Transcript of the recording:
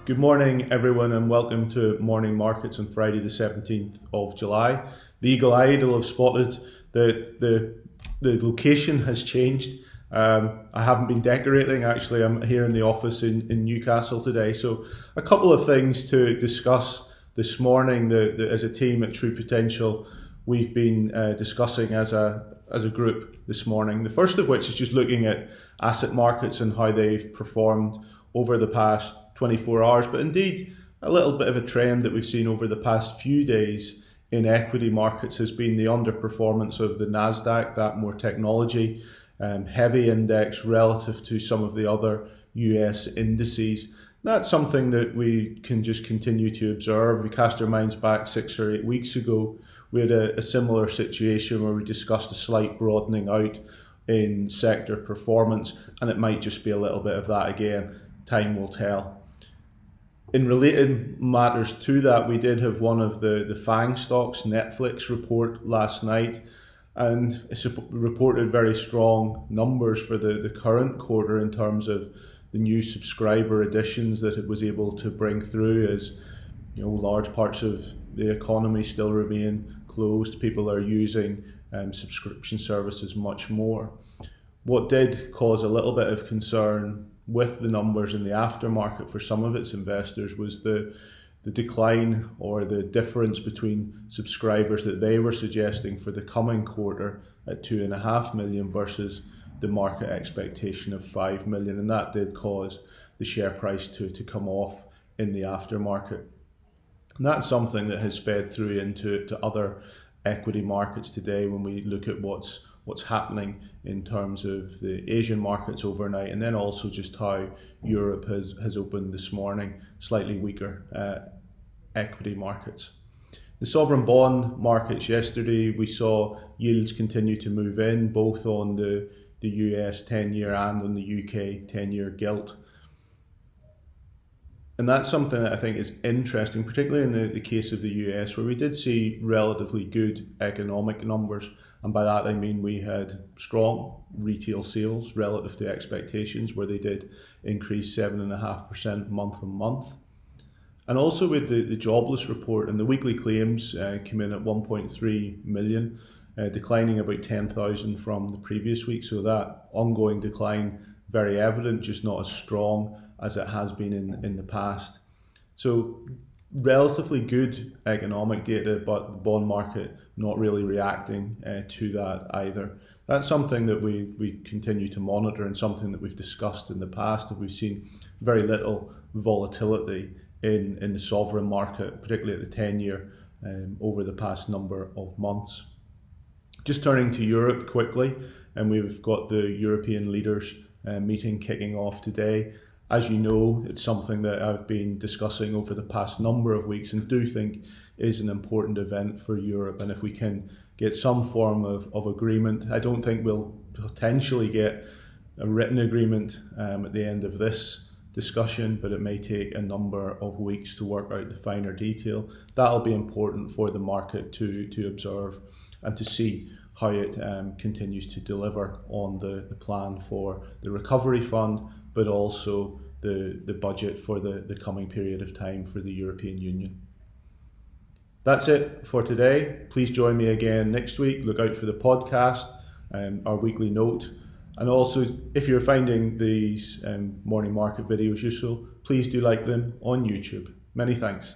Good morning, everyone, and welcome to Morning Markets on Friday, the 17th of July. The eagle-eyed will have spotted that the location has changed. I haven't been decorating, actually. I'm here in the office in Newcastle today. So a couple of things to discuss this morning as a team at True Potential we've been discussing as a group this morning. The first of which is just looking at asset markets and how they've performed over the past 24 hours, but indeed a little bit of a trend that we've seen over the past few days in equity markets has been the underperformance of the Nasdaq, that more technology heavy index relative to some of the other US indices. That's something that we can just continue to observe. We cast our minds back 6 or 8 weeks ago. We had a similar situation where we discussed a slight broadening out in sector performance, and it might just be a little bit of that again. Time will tell. In related matters to that, we did have one of the FANG stocks, Netflix, report last night, and it's reported very strong numbers for the current quarter in terms of the new subscriber additions that it was able to bring through, as large parts of the economy still remain closed. People are using subscription services much more. What did cause a little bit of concern with the numbers in the aftermarket for some of its investors was the decline or the difference between subscribers that they were suggesting for the coming quarter at 2.5 million versus the market expectation of 5 million, and that did cause the share price to come off in the aftermarket. And that's something that has fed through into other equity markets today when we look at what's happening in terms of the Asian markets overnight, and then also just how Europe has opened this morning, slightly weaker equity markets. The sovereign bond markets yesterday, we saw yields continue to move in, both on the US 10-year and on the UK 10-year gilt. And that's something that I think is interesting, particularly in the case of the US, where we did see relatively good economic numbers. And by that I mean we had strong retail sales relative to expectations, where they did increase 7.5% month on month. And also with the jobless report, and the weekly claims came in at 1.3 million, declining about 10,000 from the previous week. So that ongoing decline, very evident, just not as strong as it has been in the past. So relatively good economic data, but the bond market not really reacting to that either. That's something that we continue to monitor, and something that we've discussed in the past, that we've seen very little volatility in the sovereign market, particularly at the 10-year over the past number of months. Just turning to Europe quickly, and we've got the European leaders meeting kicking off today. As you know, it's something that I've been discussing over the past number of weeks and do think is an important event for Europe. And if we can get some form of agreement, I don't think we'll potentially get a written agreement at the end of this discussion, but it may take a number of weeks to work out the finer detail. That'll be important for the market to observe and to see how it continues to deliver on the plan for the recovery fund, but also the budget for the coming period of time for the European Union. That's it for today. Please join me again next week. Look out for the podcast, our weekly note. And also, if you're finding these morning market videos useful, please do like them on YouTube. Many thanks.